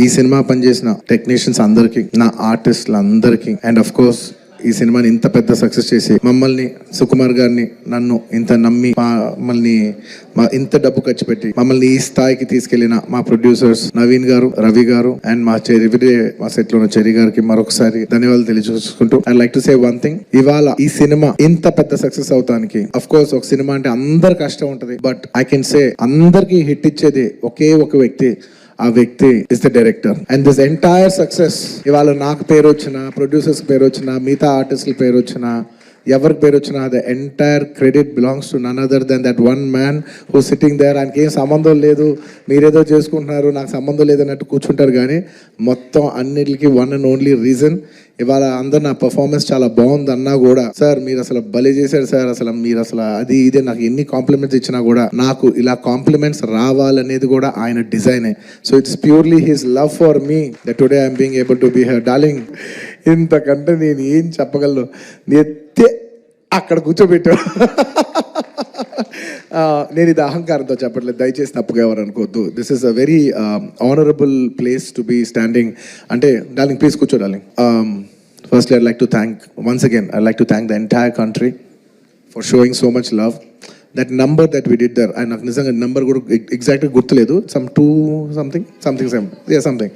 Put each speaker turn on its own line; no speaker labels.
ఈ సినిమా పనిచేసిన టెక్నీషియన్స్ అందరికి, నా ఆర్టిస్టులు అందరికి, అండ్ అఫ్ కోర్స్ ఈ సినిమాని ఇంత పెద్ద సక్సెస్ చేసి మమ్మల్ని, సుకుమార్ గారిని, నన్ను ఇంత నమ్మి మమ్మల్ని ఇంత డబ్బు ఖర్చు పెట్టి మమ్మల్ని ఈ స్థాయికి తీసుకెళ్లిన మా ప్రొడ్యూసర్స్ నవీన్ గారు, రవి గారు, అండ్ మా సెట్ లో ఉన్న చెరి గారికి మరొకసారి ధన్యవాదాలు తెలియజేసుకుంటూ I like to say one thing. ఇవాళ ఈ సినిమా ఇంత పెద్ద సక్సెస్ అవటానికి అఫ్ కోర్స్ ఒక సినిమా అంటే అందరు కష్టం ఉంటది, బట్ ఐ కెన్ సే అందరికి హిట్ ఇచ్చేది ఒకే ఒక వ్యక్తి. ఆ వ్యక్తి is the director. And this entire success ఇవాళ నాకు పేరు వచ్చిన, ప్రొడ్యూసర్స్ పేరు వచ్చిన, మిగతా ఆర్టిస్టుల పేరు వచ్చిన, ఎవరికి పేరు వచ్చినా the entire credit belongs to none other than that one man who sitting there. ఆయనకి ఏం సంబంధం లేదు, మీరేదో చేసుకుంటున్నారు, నాకు సంబంధం లేదన్నట్టు కూర్చుంటారు. కానీ మొత్తం అన్నిటికీ వన్ అండ్ ఓన్లీ రీజన్ ఇవాళ అందరు నా పర్ఫార్మెన్స్ చాలా బాగుంది అన్నా కూడా, సార్ మీరు అసలు భలే చేశారు సార్, అసలు మీరు అసలు అది ఇదే నాకు ఎన్ని కాంప్లిమెంట్స్ ఇచ్చినా కూడా నాకు ఇలా కాంప్లిమెంట్స్ రావాలనేది కూడా ఆయన డిజైనే. So it's purely his love for me that today I'm being able to be her darling. ఇంతకంటే నేను ఏం చెప్పగలను, నెత్తే అక్కడ కూర్చోబెట్టాడు. నేను ఇది అహంకారంతో చెప్పట్లేదు, దయచేసి తప్పుగా ఎవరు అనుకోవద్దు. This is a very honourable place to be standing. అంటే డార్లింగ్ ప్లీజ్ కూర్చో darling. Firstly I'd like to thank, once again I'd like to thank the entire country for showing so much love. That number that we did there, నాకు నిజంగా number కూడా ఎగ్జాక్ట్గా గుర్తులేదు, some 2 something, yeah something.